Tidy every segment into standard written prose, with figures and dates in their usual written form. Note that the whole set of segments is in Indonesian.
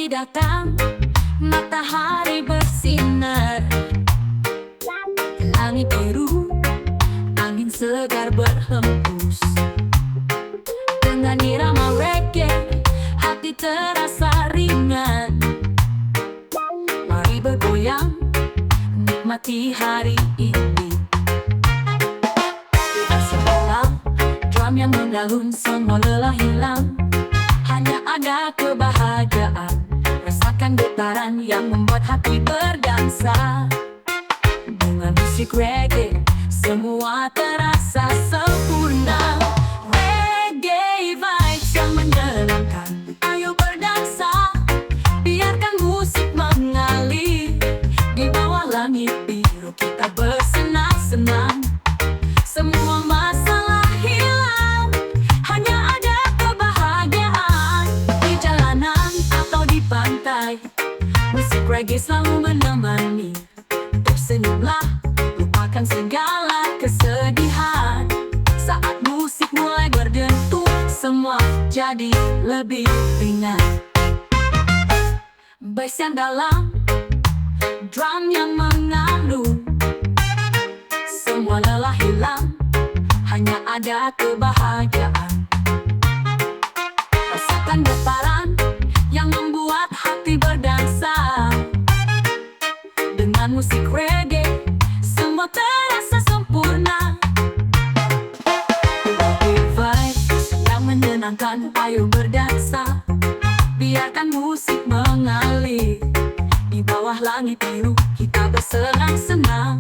pagi datang, matahari bersinar, langit biru, angin segar berhembus. Dengan irama reggae, hati terasa ringan. Mari bergoyang, nikmati hari ini. Sebelah drum yang mengalun, semua lelah hilang. Hanya ada kebahagiaan, rasakan getaran yang membuat hati berdansa. Dengan musik reggae, semua terasa sempurna. Reggae vibes yang menyenangkan, ayo berdansa. Biarkan musik mengalir, di bawah langit biru kita bersenang-senang. Semua masalah hilang, hanya ada kebahagiaan. Di jalanan atau di pantai, musik reggae selalu menemani. Tersenyumlah, lupakan segala kesedihan. Saat musik mulai berdentum, semua jadi lebih ringan. Bass yang dalam, drum yang mengalun, semua lelah hilang, hanya ada kebahagiaan. Rasakan getaran yang membuat hati berdansa. Dengan musik reggae, semua terasa sempurna. Reggae vibes yang menyenangkan, ayo berdansa. Biarkan musik mengalir, di bawah langit biru kita bersenang-senang.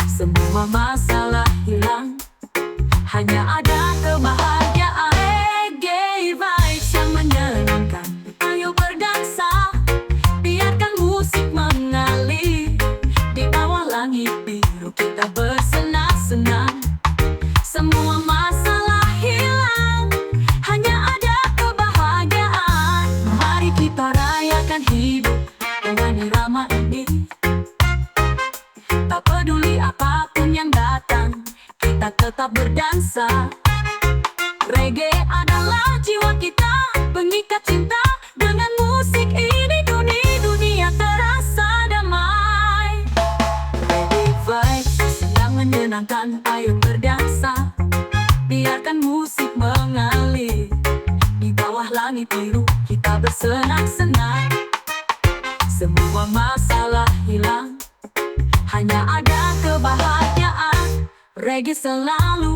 Semua masalah hilang, hanya ada kebahagiaan. Reggae vibes yang menyenangkan, ayo berdansa. Biarkan musik mengalir, di bawah langit biru kita bersenang-senang. Semua masalah hilang, hanya ada kebahagiaan. Mari kita rayakan hidup dengan irama ini. Tak peduli apapun yang datang, kita tetap berdansa. Reggae adalah jiwa kita, pengikat cinta. Dengan musik ini dunia terasa damai. Reggae vibes yang menyenangkan, ayo berdansa. Biarkan musik mengalir, di bawah langit biru kita bersenang-senang. Semua masalah hilang, hanya ada kebahagiaan. Reggae selalu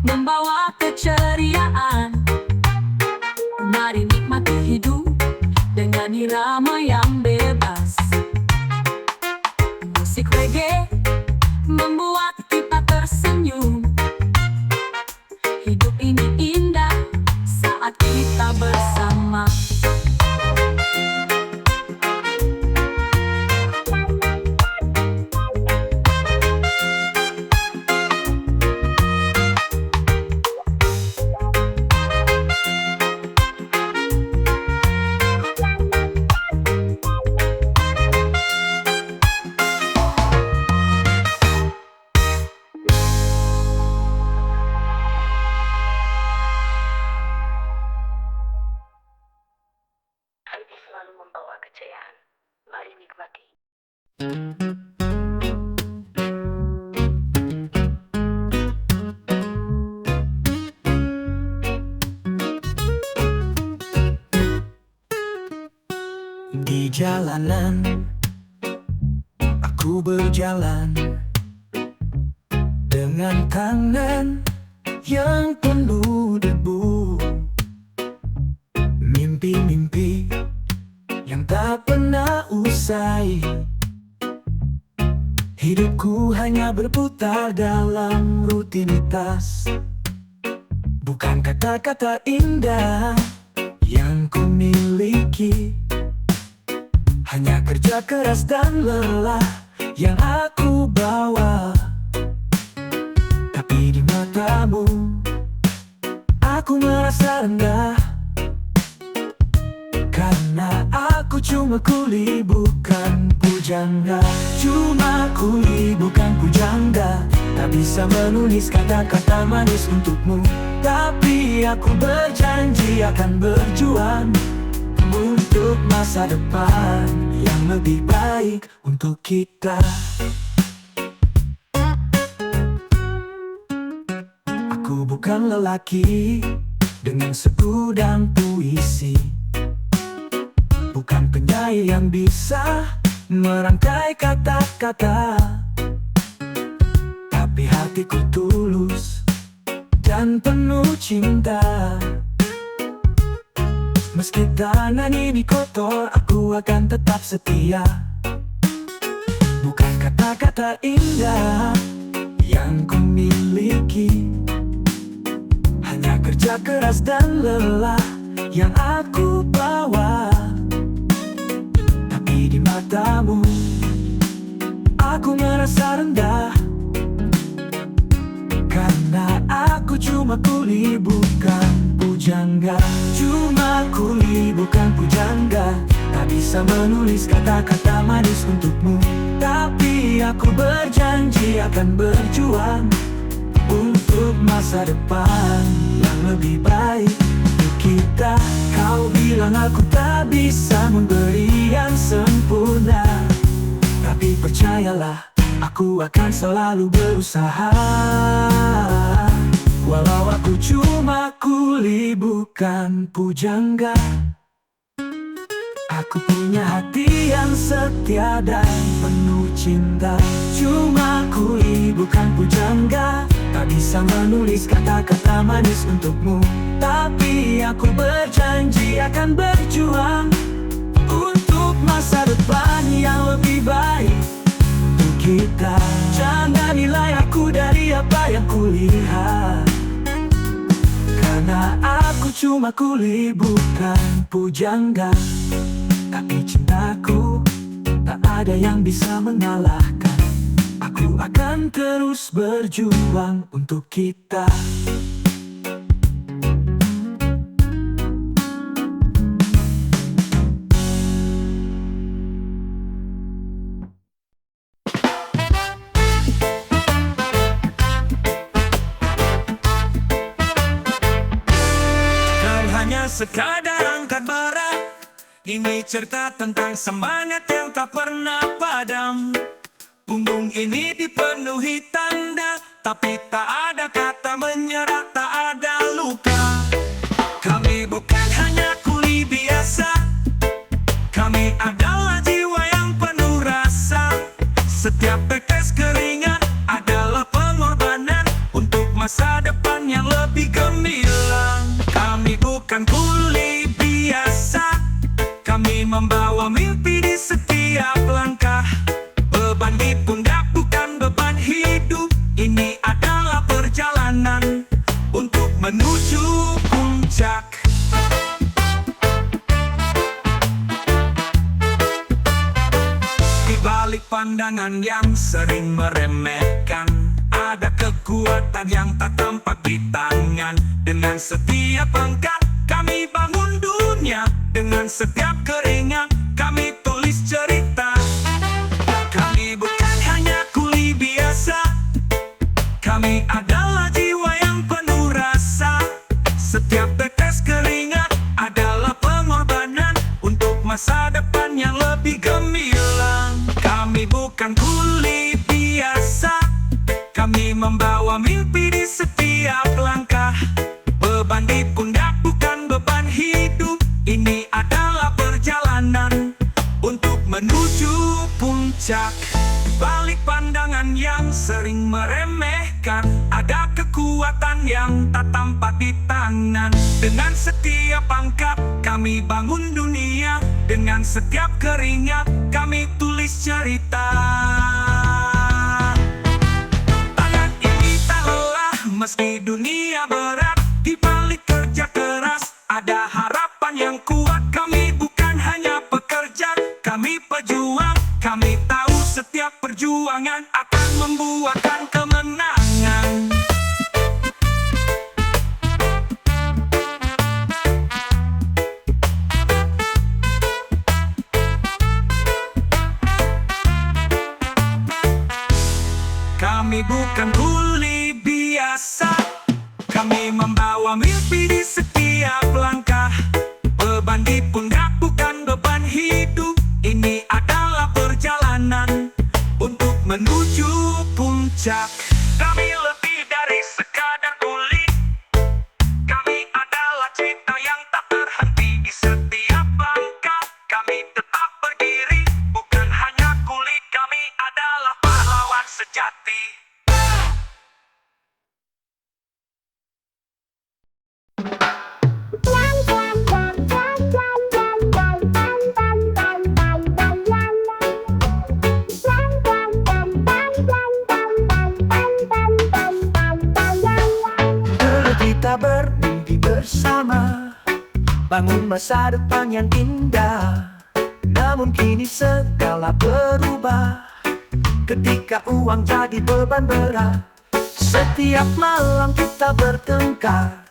membawa keceriaan. Mari nikmati hidup dengan irama yang bebas. Musik reggae membuat kita tersenyum. Hidup ini indah saat kita bersama. Selalu membawa kejayaan. Mari nikmati. Di jalanan, aku berjalan dengan tangan yang penuh debu. Mimpi-mimpi yang tak pernah usai. Hidupku hanya berputar dalam rutinitas. Bukan kata-kata indah yang ku miliki, hanya kerja keras dan lelah yang aku bawa. Tapi di matamu, aku merasa rendah. Karena aku cuma kuli bukan pujangga. Cuma kuli bukan pujangga. Tak bisa menulis kata-kata manis untukmu, tapi aku berjanji akan berjuang untuk untuk masa depan yang lebih baik untuk kita. Aku bukan lelaki dengan segudang puisi, bukan penyair yang bisa merangkai kata-kata, tapi hatiku tulus dan penuh cinta. Meski tangan ini kotor, aku akan tetap setia. Bukan kata-kata indah yang ku miliki, hanya kerja keras dan lelah yang aku bawa. Tapi di matamu, aku merasa rendah, karena aku cuma kuli bukan pujangga. Cuma kuli bukan pujangga, tak bisa menulis kata-kata manis untukmu. Tapi aku berjanji akan berjuang untuk masa depan yang lebih baik untuk kita. Kau bilang aku tak bisa memberi yang sempurna, tapi percayalah, aku akan selalu berusaha. Walau aku cuma kuli bukan pujangga, aku punya hati yang setia dan penuh cinta. Cuma kuli bukan pujangga, tak bisa menulis kata-kata manis untukmu. Tapi aku berjanji akan berjuang untuk masa depan yang lebih baik untuk kita. Jangan nilai aku dari apa yang kulihat, karena aku cuma kuli bukan pujangga. Tapi cintaku tak ada yang bisa mengalahkan. Aku akan terus berjuang untuk kita. Kau hanya sekadar angkat bara. Ini cerita tentang semangat yang tak pernah padam. Punggung ini dipenuhi tanda, tapi tak ada kata menyerah, tak ada luka. Kami bukan hanya kuli biasa, kami adalah jiwa yang penuh rasa. Setiap tetes keringat adalah pengorbanan untuk masa depan yang lebih gemilang. Kami bukan kuli biasa, kami membawa mimpi di setiap langkah. Beban di pundak bukan beban hidup, ini adalah perjalanan untuk menuju puncak. Di balik pandangan yang sering meremehkan, ada kekuatan yang tak tampak di tangan. Dengan setiap langkah kami bangun dunia, dengan setiap keringat kami tulis cerita. Kami bukan hanya kuli biasa, kami adalah jiwa yang penuh rasa. Setiap tetes keringat adalah pengorbanan untuk masa depan yang lebih gemilang. Kami bukan kuli biasa, kami membawa mimpi di setiap langkah. Beban di pundak bukan beban hidup, ini adalah perjalanan untuk menuju puncak. Balik pandangan yang sering meremehkan, ada kekuatan yang tak tampak di tangan. Dengan setiap angkat kami bangun dunia, dengan setiap keringat kami tulis cerita. Tangan ini tak lelah meski dunia berat. Di balik kerja keras ada harapan yang kuat. Kami bukan hanya pekerja, kami pejuang. Kami tahu setiap perjuangan akan membuahkan kemenangan. Kami bukan kuli biasa, kami membawa mimpi di setiap langkah. Beban di pundak bukan beban bijak. Kami lebih dari sekadar kuli. Kami adalah cinta yang tak berhenti di setiap langkah. Kami tetap berdiri, bukan hanya kuli. Kami adalah pahlawan sejati. Dulu kita bermimpi bersama, bangun masa depan yang indah. Namun kini segala berubah ketika uang jadi beban berat. Setiap malam kita bertengkar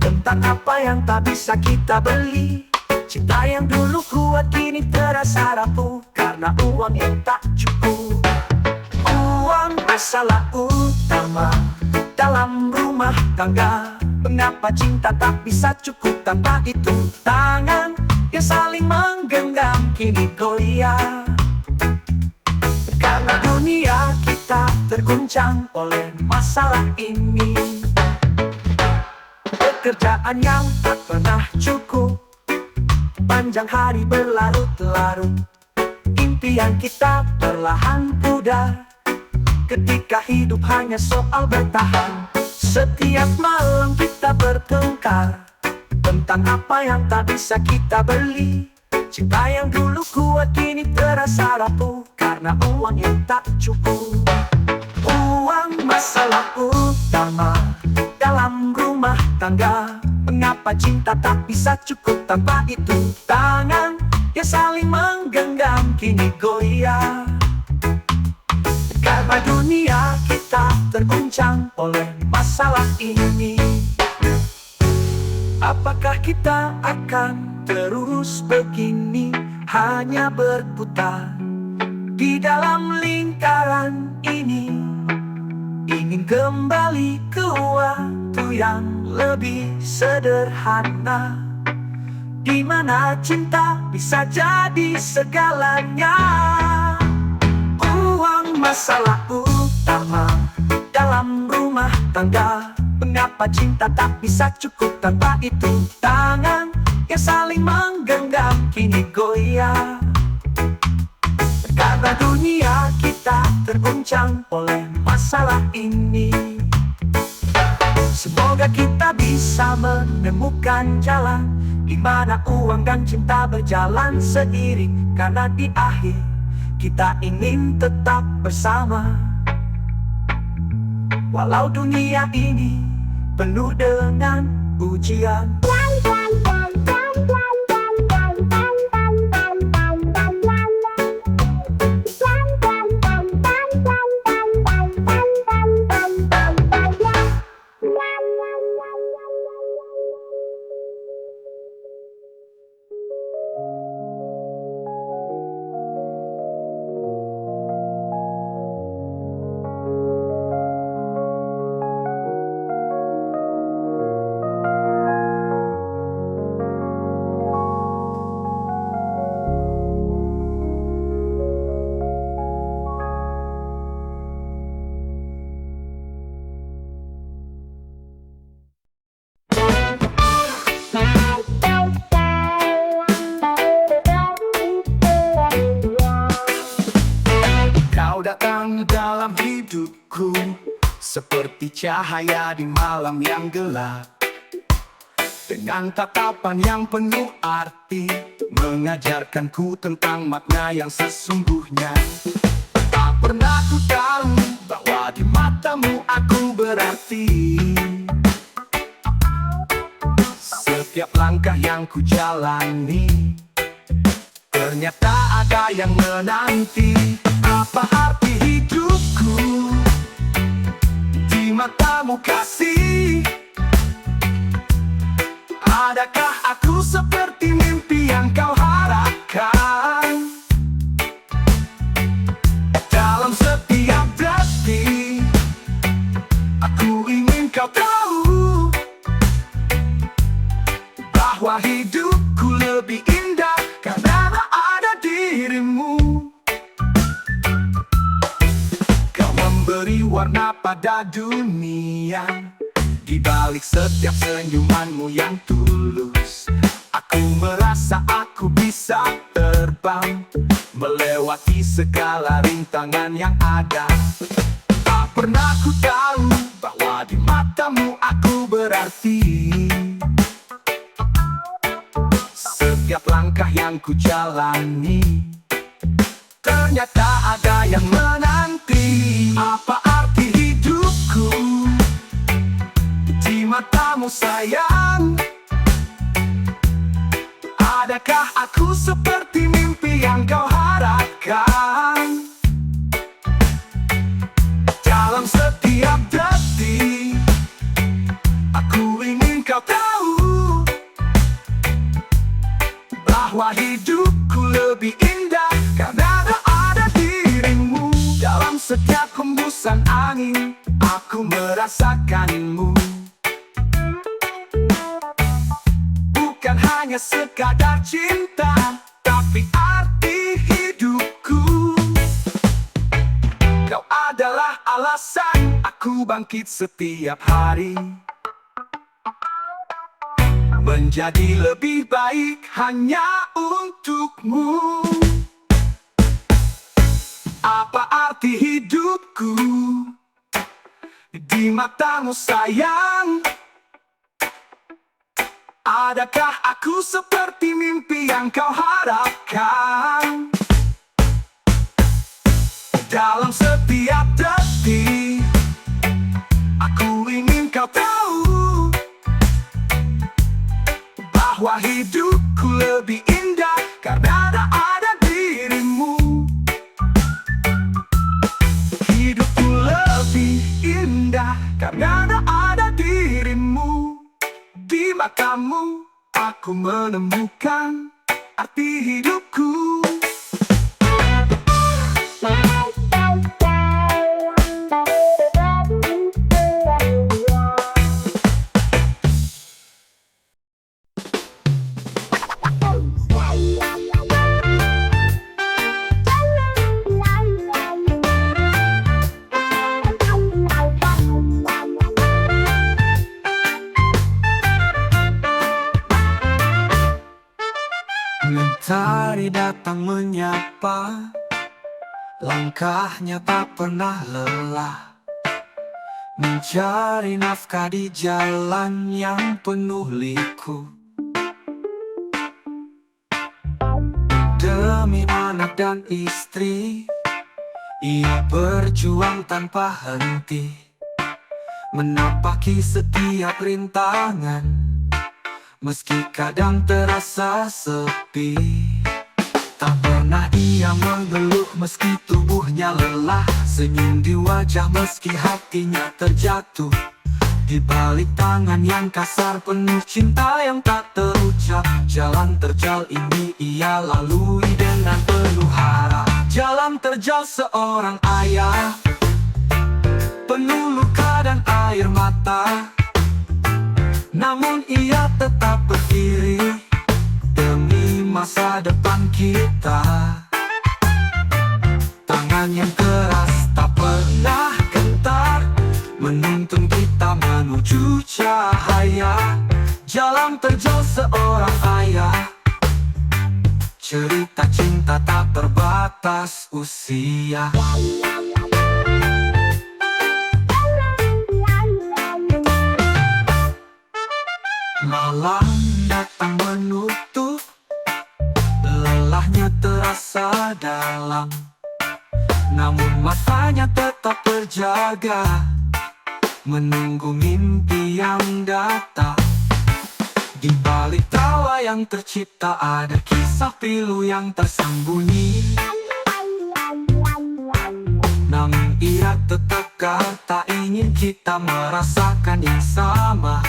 tentang apa yang tak bisa kita beli. Cinta yang dulu kuat kini terasa rapuh karena uang yang tak cukup. Uang masalah utama dalam rumah tangga. Mengapa cinta tak bisa cukup tanpa itu? Tangan yang saling menggenggam kini goyah karena dunia kita terguncang oleh masalah ini. Pekerjaan yang tak pernah cukup, panjang hari berlarut-larut. Impian kita perlahan pudar ketika hidup hanya soal bertahan. Setiap malam kita bertengkar tentang apa yang tak bisa kita beli. Cinta yang dulu kuat kini terasa rapuh karena uang yang tak cukup. Uang masalah utama dalam rumah tangga. Mengapa cinta tak bisa cukup tanpa itu? Tangan yang saling menggenggam kini goyah karena dunia kita terguncang oleh masalah ini. Apakah kita akan terus begini, hanya berputar di dalam lingkaran ini? Ingin kembali ke waktu yang lebih sederhana, di mana cinta bisa jadi segalanya. Uang masalah utama dalam rumah tangga. Mengapa cinta tak bisa cukup tanpa itu? Tangan yang saling menggenggam kini goyah karena dunia kita terguncang oleh masalah ini. Semoga kita bisa menemukan jalan di mana uang dan cinta berjalan seiring, karena di akhir kita ingin tetap bersama. Walau dunia ini penuh dengan ujian. dalam hidupku, seperti cahaya di malam yang gelap. Dengan tatapan yang penuh arti, mengajarkanku tentang makna yang sesungguhnya. Tak pernah ku tahu bahwa di matamu aku berarti. Setiap langkah yang ku jalani, ternyata ada yang menanti. Apa arti hidupku di matamu kasih? Adakah aku seperti mimpi yang kau harapkan? Dalam setiap detik, aku ingin kau tahu bahwa hidupku lebih indah karena ada dirimu. Kau beri warna pada dunia. Di balik setiap senyumanmu yang tulus, aku merasa aku bisa terbang, melewati segala rintangan yang ada. Tak pernah ku tahu bahwa di matamu aku berarti. Setiap langkah yang ku jalani, ternyata ada yang menanti. Apa arti hidupku di matamu sayang? Adakah aku seperti mimpi yang kau harapkan? Dalam setiap detik, aku ingin kau tahu bahwa hidupku lebih indah karena ada dirimu. Dalam setiap hembusan angin, aku merasakanmu. Bukan hanya sekadar cinta, tapi arti hidupku. Kau adalah alasan aku bangkit setiap hari, menjadi lebih baik hanya untukmu. Apa arti hidupku di matamu sayang? Adakah aku seperti mimpi yang kau harapkan? Dalam setiap detik, aku ingin kau tahu bahwa hidupku lebih indah karena ada dirimu. Hidupku lebih indah karena ada dirimu. Di matamu aku menemukan arti hidupku. Mentari datang menyapa, langkahnya tak pernah lelah, mencari nafkah di jalan yang penuh liku. Demi anak dan istri, ia berjuang tanpa henti, menapaki setiap rintangan. Meski kadang terasa sepi, tak pernah ia mengeluh meski tubuhnya lelah. Senyum di wajah meski hatinya terjatuh. Di balik tangan yang kasar penuh cinta yang tak terucap. Jalan terjal ini ia lalui dengan penuh harap. Jalan terjal seorang ayah, penuh luka dan air mata. Namun ia tetap berdiri demi masa depan kita. Tangan yang keras tak pernah gentar, menuntun kita menuju cahaya. Jalan terjal seorang ayah, cerita cinta tak terbatas usia. Malam datang menutup, lelahnya terasa dalam. Namun matanya tetap terjaga, menunggu mimpi yang datang. Di balik tawa yang tercipta ada kisah pilu yang tersembunyi. Namun ia tetap tak ingin kita merasakan yang sama.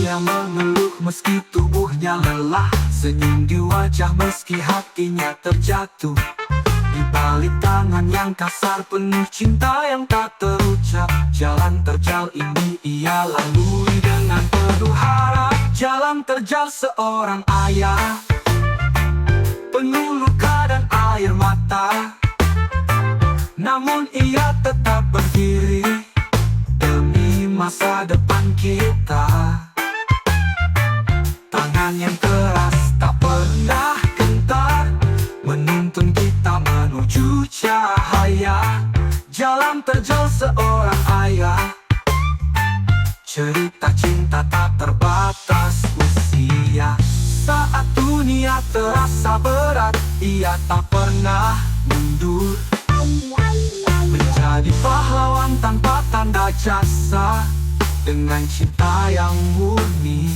Ia mengeluh meski tubuhnya lelah, senyum di wajah meski hatinya terjatuh. Di balik tangan yang kasar penuh cinta yang tak terucap. Jalan terjal ini ia lalui dengan penuh harap. Jalan terjal seorang ayah, penuh luka dan air mata. namun ia tetap berdiri demi masa depan kita. Tangan yang keras tak pernah gentar menuntun kita menuju cahaya. Jalan terjal seorang ayah, cerita cinta tak terbatas usia. Saat dunia terasa berat, ia tak pernah mundur, menjadi pahlawan tanpa tanda jasa, dengan cinta yang murni.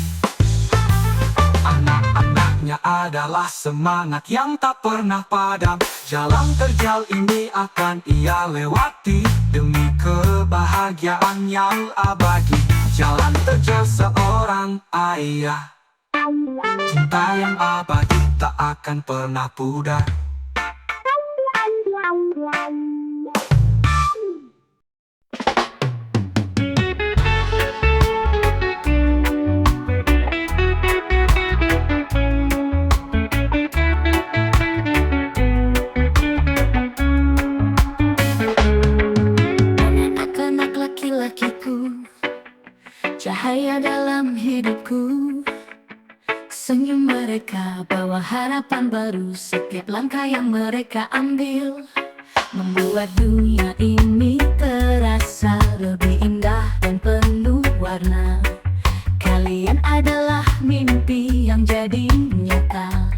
Anak-anaknya adalah semangat yang tak pernah padam. Jalan terjal ini akan ia lewati demi kebahagiaan yang abadi. Jalan terjal seorang ayah, cinta yang abadi tak akan pernah pudar. Anak-anak laki-lakiku, cahaya dalam hidupku. Senyum mereka bawa harapan baru. Setiap langkah yang mereka ambil membuat dunia ini terasa lebih indah dan penuh warna. Kalian adalah mimpi yang jadi nyata.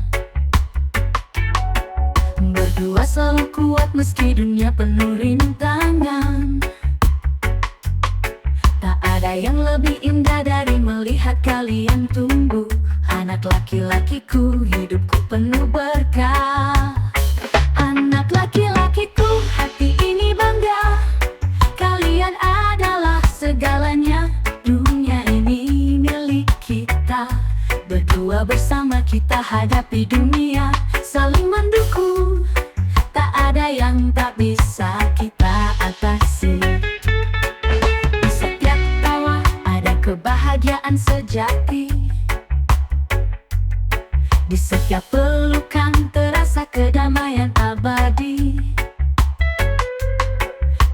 Berdua selalu kuat meski dunia penuh rintangan. Tak ada yang lebih indah dari melihat kalian tumbuh. Anak laki-lakiku, hidupku penuh berkah. Anak laki-lakiku, hati ini bangga. Kalian adalah segalanya. Dunia ini milik kita. Berdua bersama kita hadapi dunia, saling mendukung. Tak ada yang tak bisa kita atasi. Di setiap tawa ada kebahagiaan sejati. Di setiap pelukan terasa kedamaian abadi.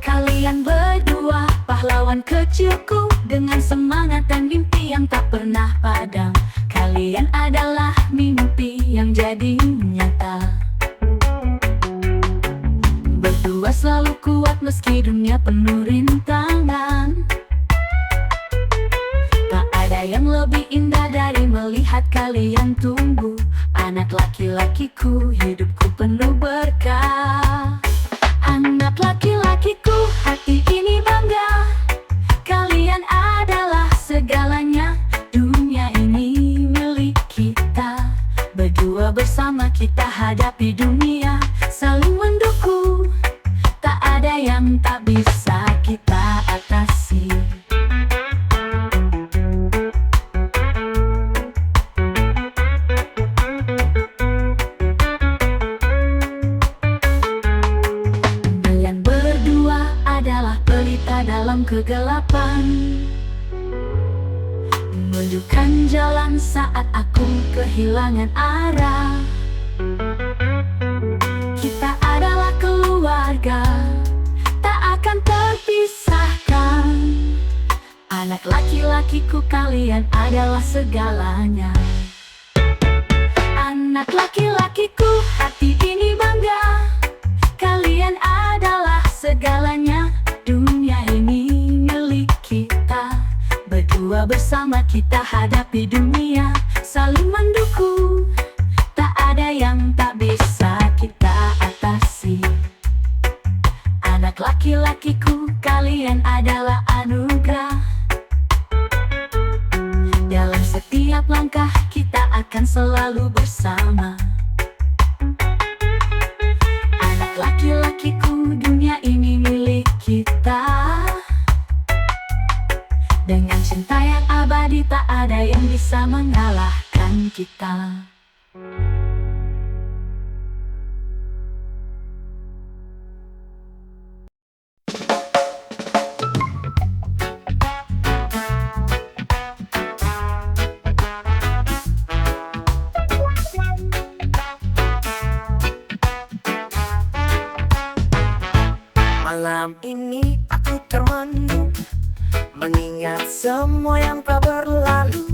Kalian berdua pahlawan kecilku, dengan semangat dan mimpi yang tak pernah padam. Kalian adalah mimpi yang jadi nyata. Berdua selalu kuat meski dunia penuh rintangan. Tak ada yang lebih indah dari melihat kalian tumbuh. Anak laki-lakiku, hidupku penuh berkah. Anak laki-lakiku, hati ini bangga. Kalian adalah segalanya. Dunia ini milik kita. Berdua bersama kita hadapi dunia, saling mendukung. Tak ada yang tak bisa kita atasi. Kalian berdua adalah pelita dalam kegelapan, menunjukkan jalan saat aku kehilangan arah. Kita adalah keluarga, tak akan terpisahkan. Anak laki-lakiku, kalian adalah segalanya. Anak laki-lakiku, hati ini bangga. Kalian adalah segalanya. Dunia ini milik kita. Berdua bersama kita hadapi dunia, saling mendukung. Tak ada yang tak bisa kita atasi. Anak laki-lakiku, kalian adalah anugerah. Dalam setiap langkah kita akan selalu bersama. Anak laki-lakiku, dunia ini milik kita. Dengan cinta yang abadi, tak ada yang bisa mengalahkan kita. Malam ini aku termenung, mengingat semua yang telah berlalu.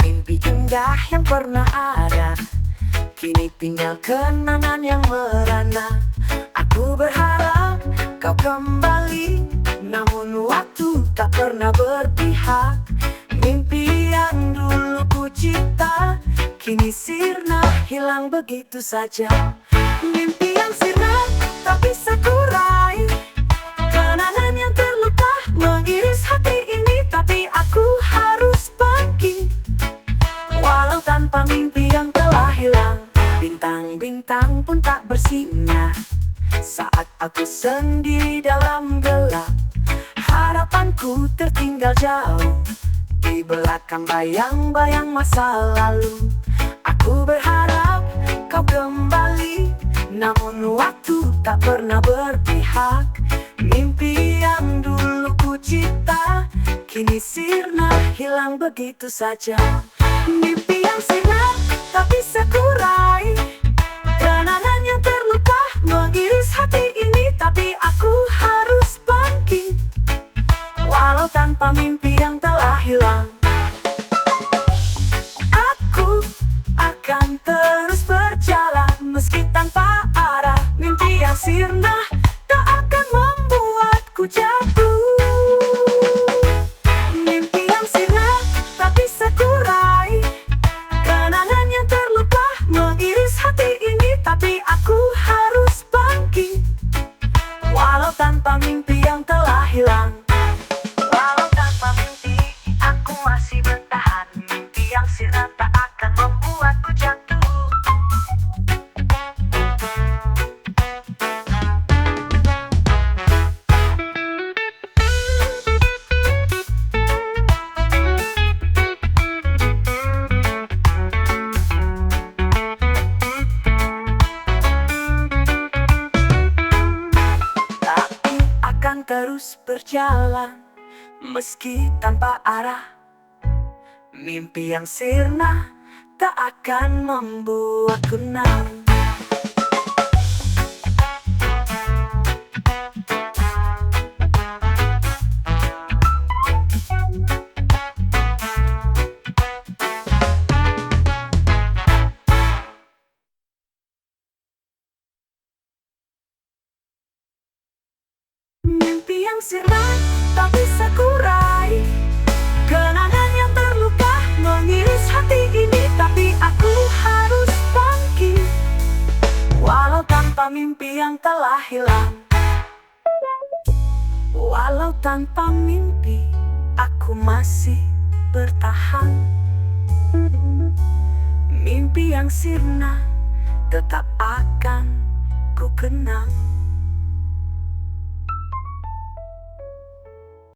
Mimpi indah yang pernah ada, kini tinggal kenangan yang merana. Aku berharap kau kembali, namun waktu tak pernah berpihak. Mimpi yang dulu ku cipta, kini sirna hilang begitu saja. Mimpi yang sirna tak bisa ku raih, kenangan yang terluka mengiris hati ini. Tapi aku harus pergi, walau tanpa mimpi yang telah hilang. Bintang-bintang pun tak bersinar saat aku sendiri dalam gelap. Harapanku tertinggal jauh di belakang bayang-bayang masa lalu. Aku berharap kau kembali, namun waktu tak pernah berpihak. Mimpi yang dulu ku cipta, kini sirna hilang begitu saja. Mimpi yang sirna tak bisa ku raih, kenangan yang terluka mengiris hati ini. Tapi aku harus pergi, walau tanpa mimpi yang telah hilang. Aku akan terus berjalan meski tanpa arah. Mimpi yang sirna tak akan membuatku jatuh. Mimpi yang sirna tak bisa ku raih, kenangan yang terluka mengiris hati ini. Tapi aku harus pergi, walau tanpa mimpi yang telah hilang. Walau tanpa mimpi, aku masih bertahan. Mimpi yang sirna tak akan membuatku jatuh. Tapi akan terus berjalan meski tanpa arah. Mimpi yang sirna tak akan membuatku nang. Mimpi yang sirna tak bisa ku raih, kenangan yang terluka mengiris hati ini. Tapi aku harus pergi, walau tanpa mimpi yang telah hilang. Walau tanpa mimpi, aku masih bertahan. Mimpi yang sirna tetap akan ku kenang.